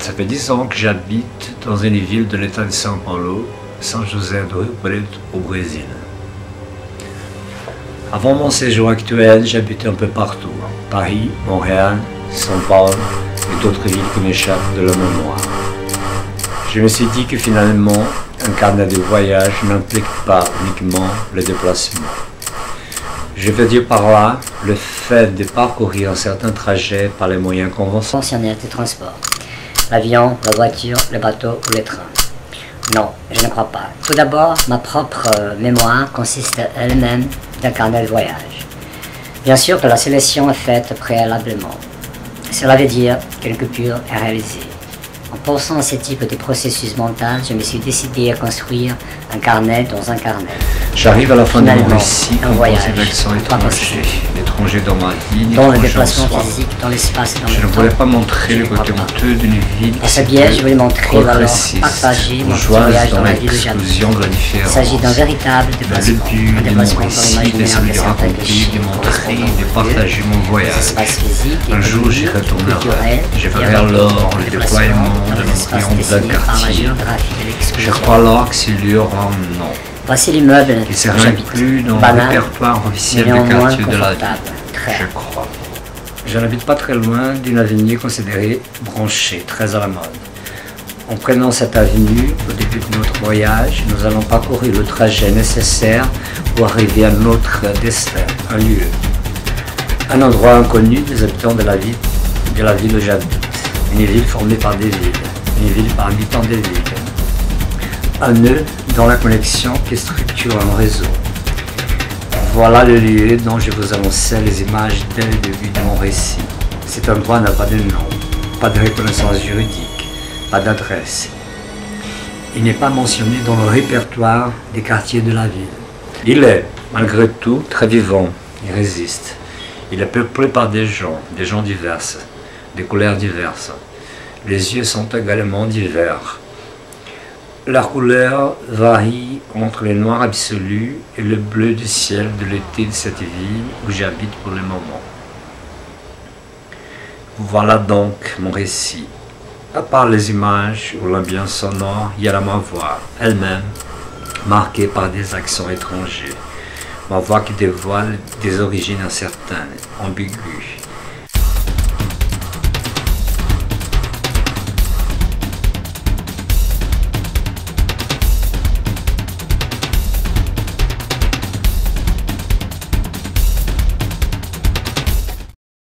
Ça fait 10 ans que j'habite dans une ville de l'état de São Paulo, São José do Rio Preto, au Brésil. Avant mon séjour actuel, j'habitais un peu partout. Paris, Montréal, São Paulo et d'autres villes qui m'échappent de la mémoire. Je me suis dit que finalement, un carnet de voyage n'implique pas uniquement le déplacement. Je veux dire par là le fait de parcourir un certain trajet par les moyens conventionnels de transport. L'avion, la voiture, le bateau ou le train. Non, je ne crois pas. Tout d'abord, ma propre mémoire consiste elle-même d'un carnet de voyage. Bien sûr que la sélection est faite préalablement. Cela veut dire qu'une coupure est réalisée. En pensant à ce type de processus mental, je me suis décidé à construire un carnet dans un carnet. J'arrive à la fin de mon récit, un voyage, d'accent étranger. L'étranger dans ma vie, dans le déplacement physique, dans l'espace et dans le temps. Je ne voulais pas montrer le côté honteux d'une ville Dans ce biais, je voulais montrer alors partager mon voyage dans la ville de Japon. Il s'agit d'un véritable déplacement. Un déplacement dans l'imaginaire de certains clichés de partager mon voyage. Un jour, j'y retournerai. Je verrai alors le déploiement de mon triangle quartier. Je crois alors que c'est lui aura un nom. Voici l'immeuble qui ne serait inclus dans le répertoire officiel du quartier de la ville. Je crois. Je n'habite pas très loin d'une avenue considérée branchée, très à la mode. En prenant cette avenue, au début de notre voyage, nous allons parcourir le trajet nécessaire pour arriver à notre destin, un lieu. Un endroit inconnu des habitants de la ville où j'habite. Une ville formée par des villes. Une ville parmi tant de villes. Un nœud dans la connexion qui structure un réseau. Voilà le lieu dont je vous annonçais les images dès le début de mon récit. Cet endroit n'a pas de nom, pas de reconnaissance juridique, pas d'adresse. Il n'est pas mentionné dans le répertoire des quartiers de la ville. Il est, malgré tout, très vivant, il résiste. Il est peuplé par des gens divers, des couleurs diverses. Les yeux sont également divers. La couleur varie entre le noir absolu et le bleu du ciel de l'été de cette ville où j'habite pour le moment. Voilà donc mon récit. À part les images ou l'ambiance sonore, il y a ma voix, elle-même, marquée par des accents étrangers. Ma voix qui dévoile des origines incertaines, ambiguës.